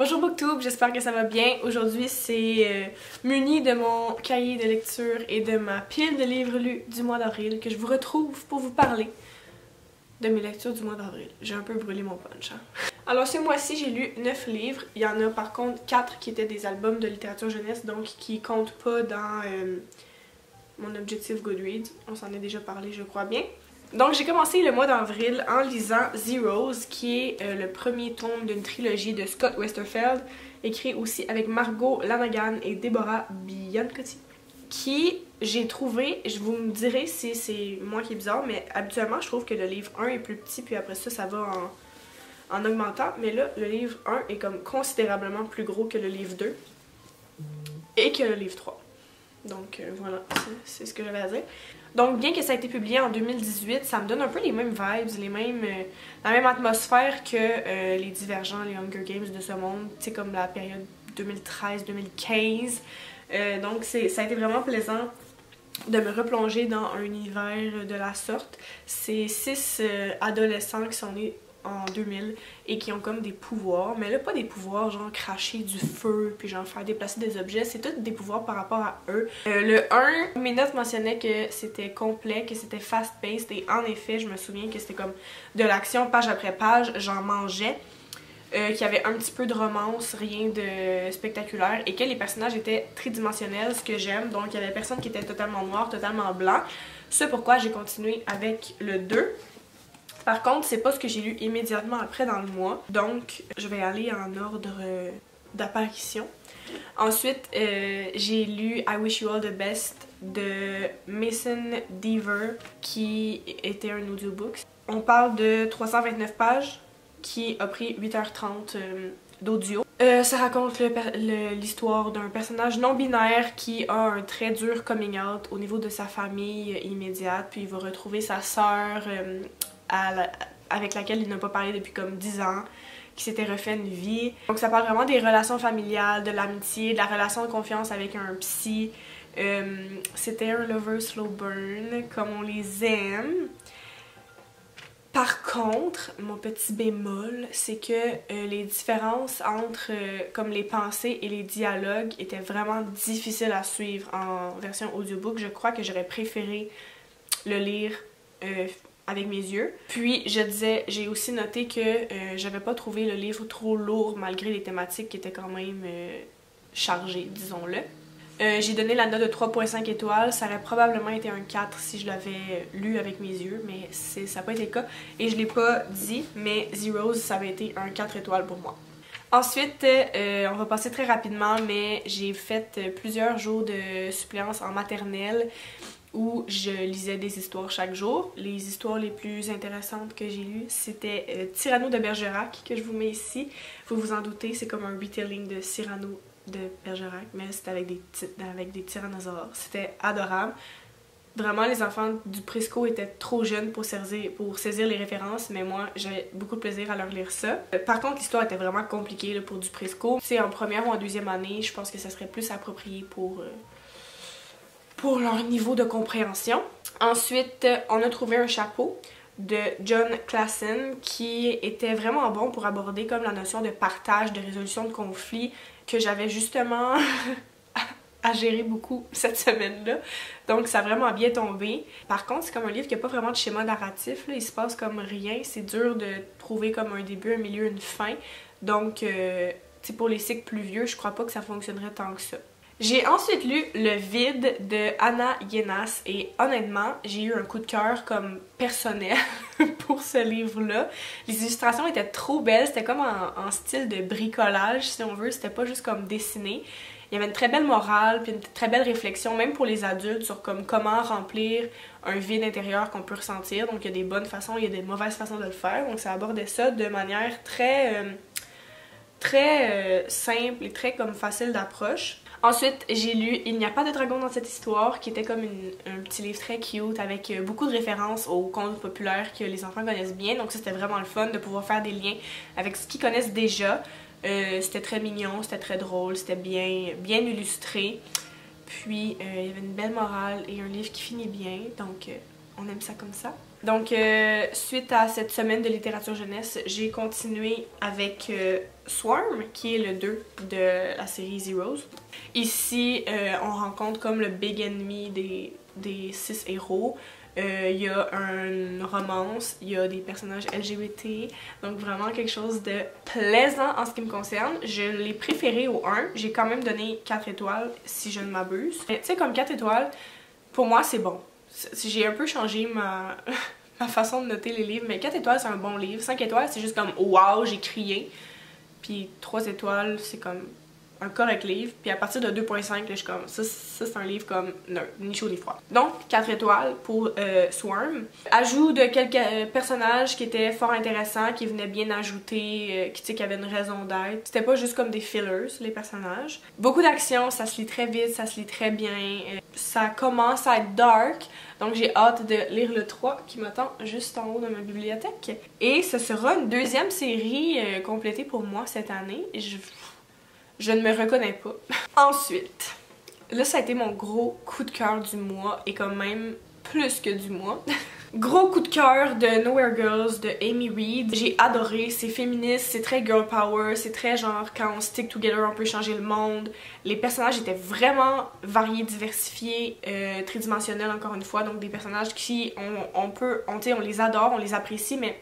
Bonjour Booktube, j'espère que ça va bien. Aujourd'hui, c'est muni de mon cahier de lecture et de ma pile de livres lus du mois d'avril que je vous retrouve pour vous parler de mes lectures du mois d'avril. J'ai un peu brûlé mon punch, hein? Alors ce mois-ci, j'ai lu 9 livres. Il y en a par contre 4 qui étaient des albums de littérature jeunesse, donc qui comptent pas dans mon objectif Goodreads. On s'en est déjà parlé, je crois bien. Donc j'ai commencé le mois d'avril en lisant Zeros, qui est le premier tome d'une trilogie de Scott Westerfeld, écrit aussi avec Margot Lanagan et Deborah Biancotti, qui j'ai trouvé, je vous me direz si c'est moi qui est bizarre, mais habituellement je trouve que le livre 1 est plus petit, puis après ça va en augmentant, mais là le livre 1 est comme considérablement plus gros que le livre 2 et que le livre 3. Donc voilà, c'est ce que j'avais à dire. Donc bien que ça a été publié en 2018, ça me donne un peu les mêmes vibes, la même atmosphère que les Divergents, les Hunger Games de ce monde, tu sais, comme la période 2013-2015. Donc ça a été vraiment plaisant de me replonger dans un univers de la sorte. C'est 6 adolescents qui sont nés en 2000 et qui ont comme des pouvoirs, mais là pas des pouvoirs genre cracher du feu puis genre faire déplacer des objets, c'est tout des pouvoirs par rapport à eux. Le 1, mes notes mentionnaient que c'était complet, que c'était fast-paced, et en effet je me souviens que c'était comme de l'action page après page, j'en mangeais, qu'il y avait un petit peu de romance, rien de spectaculaire, et que les personnages étaient tridimensionnels, ce que j'aime. Donc il y avait personne qui était totalement noir, totalement blanc, ce pourquoi j'ai continué avec le 2. Par contre, c'est pas ce que j'ai lu immédiatement après dans le mois, donc je vais aller en ordre d'apparition. Ensuite, j'ai lu I Wish You All the Best de Mason Deaver, qui était un audiobook. On parle de 329 pages qui a pris 8h30 d'audio. Ça raconte l'histoire d'un personnage non-binaire qui a un très dur coming out au niveau de sa famille immédiate, puis il va retrouver sa sœur avec laquelle il n'a pas parlé depuis comme 10 ans, qui s'était refait une vie. Donc ça parle vraiment des relations familiales, de l'amitié, de la relation de confiance avec un psy. C'était un lover slow burn, comme on les aime. Par contre, mon petit bémol, c'est que les différences entre comme les pensées et les dialogues étaient vraiment difficiles à suivre en version audiobook. Je crois que j'aurais préféré le lire avec mes yeux. Puis je disais, j'ai aussi noté que j'avais pas trouvé le livre trop lourd malgré les thématiques qui étaient quand même chargées, disons-le. J'ai donné la note de 3.5 étoiles, ça aurait probablement été un 4 si je l'avais lu avec mes yeux, mais ça n'a pas été le cas. Et je l'ai pas dit, mais Zeros, ça avait été un 4 étoiles pour moi. Ensuite, on va passer très rapidement, mais j'ai fait plusieurs jours de suppléance en maternelle où je lisais des histoires chaque jour. Les histoires les plus intéressantes que j'ai lues, c'était Cyrano de Bergerac, que je vous mets ici. Vous vous en doutez, c'est comme un retelling de Cyrano de Bergerac, mais c'était avec des tyrannosaures. C'était adorable. Vraiment, les enfants du Presco étaient trop jeunes pour saisir les références, mais moi, j'avais beaucoup de plaisir à leur lire ça. Par contre, l'histoire était vraiment compliquée là, pour du Presco. C'est en première ou en deuxième année, je pense que ça serait plus approprié pour leur niveau de compréhension. Ensuite, on a trouvé un chapeau de John Klassen qui était vraiment bon pour aborder comme la notion de partage, de résolution de conflits que j'avais justement à gérer beaucoup cette semaine-là. Donc ça a vraiment bien tombé. Par contre, c'est comme un livre qui n'a pas vraiment de schéma narratif, là. Il se passe comme rien. C'est dur de trouver comme un début, un milieu, une fin. Donc, pour les cycles plus vieux, je crois pas que ça fonctionnerait tant que ça. J'ai ensuite lu Le Vide de Anna Yenas et honnêtement, j'ai eu un coup de cœur comme personnel pour ce livre-là. Les illustrations étaient trop belles, c'était comme en style de bricolage si on veut, c'était pas juste comme dessiné. Il y avait une très belle morale puis une très belle réflexion même pour les adultes sur comme comment remplir un vide intérieur qu'on peut ressentir. Donc il y a des bonnes façons, il y a des mauvaises façons de le faire. Donc ça abordait ça de manière très simple et très comme facile d'approche. Ensuite, j'ai lu Il n'y a pas de dragon dans cette histoire, qui était comme un petit livre très cute avec beaucoup de références aux contes populaires que les enfants connaissent bien. Donc ça, c'était vraiment le fun de pouvoir faire des liens avec ce qu'ils connaissent déjà. C'était très mignon, c'était très drôle, c'était bien illustré. Puis, il y avait une belle morale et un livre qui finit bien, donc on aime ça comme ça. Donc, suite à cette semaine de littérature jeunesse, j'ai continué avec Swarm, qui est le 2 de la série Zeroes. Ici, on rencontre comme le big enemy des 6 héros. Il y a une romance, il y a des personnages LGBT, donc vraiment quelque chose de plaisant en ce qui me concerne. Je l'ai préféré au 1, j'ai quand même donné 4 étoiles si je ne m'abuse. Tu sais, comme 4 étoiles, pour moi c'est bon. J'ai un peu changé ma façon de noter les livres, mais 4 étoiles c'est un bon livre, 5 étoiles c'est juste comme wow, j'ai crié, puis 3 étoiles c'est comme un correct livre, puis à partir de 2.5, je suis comme, ça c'est un livre comme, non, ni chaud ni froid. Donc, 4 étoiles pour Swarm. Ajout de quelques personnages qui étaient fort intéressants, qui venaient bien ajouter, qui avaient une raison d'être. C'était pas juste comme des fillers, les personnages. Beaucoup d'action, ça se lit très vite, ça se lit très bien. Ça commence à être dark, donc j'ai hâte de lire le 3 qui m'attend juste en haut de ma bibliothèque. Et ce sera une deuxième série complétée pour moi cette année. Je ne me reconnais pas. Ensuite, là ça a été mon gros coup de cœur du mois et quand même plus que du mois. Gros coup de cœur de Nowhere Girls de Amy Reed. J'ai adoré, c'est féministe, c'est très girl power, c'est très genre quand on stick together on peut changer le monde. Les personnages étaient vraiment variés, diversifiés, tridimensionnels encore une fois, donc des personnages qui on les adore, on les apprécie, mais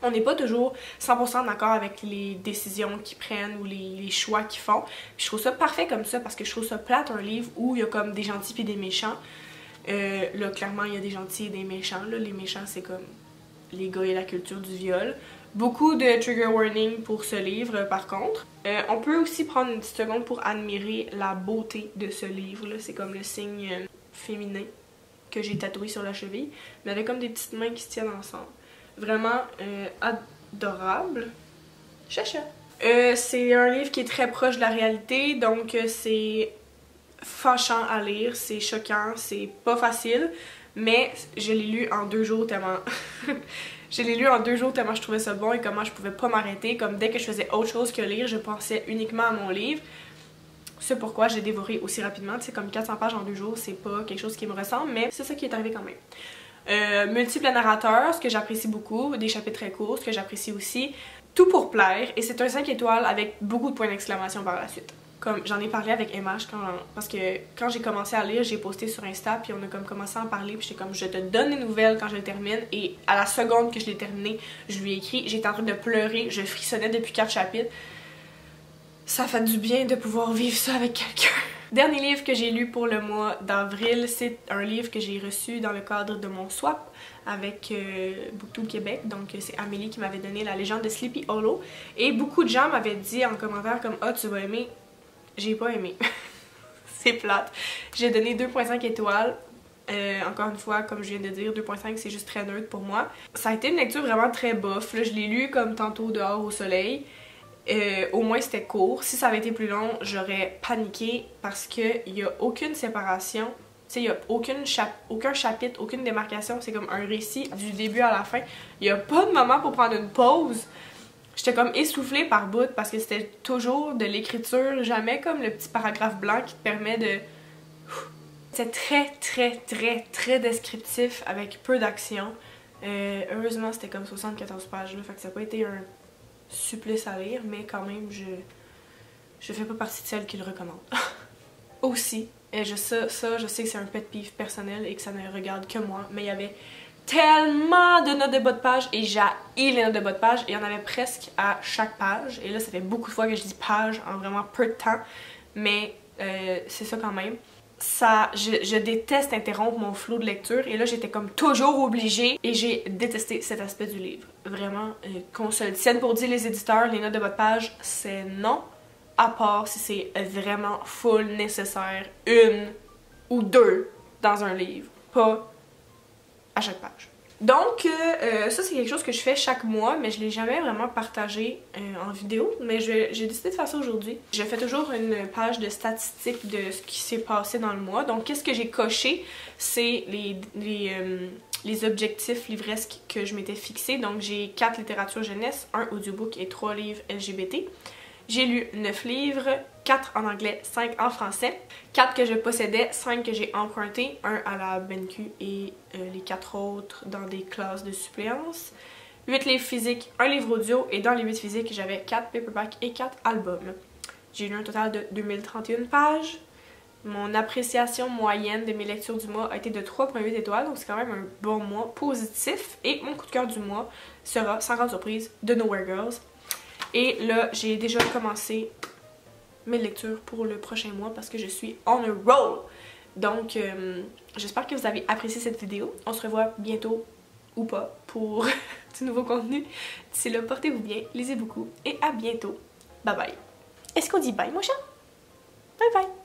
on n'est pas toujours 100% d'accord avec les décisions qu'ils prennent ou les choix qu'ils font. Puis je trouve ça parfait comme ça parce que je trouve ça plate un livre où il y a comme des gentils puis des méchants. Là, clairement, il y a des gentils et des méchants. Là. Les méchants, c'est comme les gars et la culture du viol. Beaucoup de trigger warning pour ce livre, par contre. On peut aussi prendre une petite seconde pour admirer la beauté de ce livre. C'est comme le signe féminin que j'ai tatoué sur la cheville, mais avec comme des petites mains qui se tiennent ensemble. Vraiment adorable. Chacha. C'est un livre qui est très proche de la réalité, donc c'est fâchant à lire, c'est choquant, c'est pas facile, mais je l'ai lu en 2 jours tellement... je l'ai lu en 2 jours tellement je trouvais ça bon et comment je pouvais pas m'arrêter, comme dès que je faisais autre chose que lire, je pensais uniquement à mon livre. C'est pourquoi j'ai dévoré aussi rapidement, tu sais, comme 400 pages en 2 jours, c'est pas quelque chose qui me ressemble, mais c'est ça qui est arrivé quand même. Multiples narrateurs, ce que j'apprécie beaucoup, des chapitres très courts, ce que j'apprécie aussi. Tout pour plaire, et c'est un 5 étoiles avec beaucoup de points d'exclamation par la suite. Comme j'en ai parlé avec Emma, parce que quand j'ai commencé à lire, j'ai posté sur Insta, puis on a comme commencé à en parler, puis j'étais comme je te donne des nouvelles quand je le termine, et à la seconde que je l'ai terminé, je lui ai écrit, j'étais en train de pleurer, je frissonnais depuis 4 chapitres. Ça fait du bien de pouvoir vivre ça avec quelqu'un. Dernier livre que j'ai lu pour le mois d'avril, c'est un livre que j'ai reçu dans le cadre de mon swap avec Booktube Québec. Donc c'est Amélie qui m'avait donné La légende de Sleepy Hollow. Et beaucoup de gens m'avaient dit en commentaire comme « Ah, tu vas aimer ». J'ai pas aimé. C'est plate. J'ai donné 2.5 étoiles. Encore une fois, comme je viens de dire, 2.5 c'est juste très neutre pour moi. Ça a été une lecture vraiment très bof. Là, je l'ai lu comme tantôt dehors au soleil. Au moins c'était court. Si ça avait été plus long, j'aurais paniqué parce qu'il n'y a aucune séparation. Tu sais, il n'y a aucun chapitre, aucune démarcation. C'est comme un récit du début à la fin. Il n'y a pas de moment pour prendre une pause. J'étais comme essoufflée par bout parce que c'était toujours de l'écriture, jamais comme le petit paragraphe blanc qui te permet de... C'est très descriptif avec peu d'action. Heureusement, c'était comme 74 pages, là, fait que ça n'a pas été un supplice à lire, mais quand même, je fais pas partie de celles qui le recommandent. Aussi, je sais que c'est un pet peeve personnel et que ça ne regarde que moi, mais il y avait tellement de notes de bas de page et j'ai les notes de bas de page et il y en avait presque à chaque page. Et là, ça fait beaucoup de fois que je dis page en vraiment peu de temps, mais c'est ça quand même. Je déteste interrompre mon flow de lecture et là j'étais comme toujours obligée et j'ai détesté cet aspect du livre. Vraiment, qu'on se le tienne pour dire les éditeurs, les notes de bas de page, c'est non, à part si c'est vraiment full nécessaire, 1 ou 2 dans un livre, pas à chaque page. Donc, ça c'est quelque chose que je fais chaque mois, mais je l'ai jamais vraiment partagé en vidéo, mais j'ai décidé de faire ça aujourd'hui. Je fais toujours une page de statistiques de ce qui s'est passé dans le mois. Donc, qu'est-ce que j'ai coché? C'est les objectifs livresques que je m'étais fixés. Donc, j'ai 4 littératures jeunesse, 1 audiobook et 3 livres LGBT. J'ai lu 9 livres, 4 en anglais, 5 en français. 4 que je possédais, 5 que j'ai emprunté, 1 à la BenQ et les 4 autres dans des classes de suppléance. 8 livres physiques, 1 livre audio et dans les 8 physiques, j'avais 4 paperbacks et 4 albums. J'ai lu un total de 2031 pages. Mon appréciation moyenne de mes lectures du mois a été de 3,8 étoiles, donc c'est quand même un bon mois positif. Et mon coup de cœur du mois sera, sans grande surprise, The Nowhere Girls. Et là, j'ai déjà commencé mes lectures pour le prochain mois parce que je suis on a roll. Donc, j'espère que vous avez apprécié cette vidéo. On se revoit bientôt ou pas pour du nouveau contenu. D'ici là, portez-vous bien, lisez beaucoup et à bientôt. Bye bye. Est-ce qu'on dit bye, mon chat? Bye bye.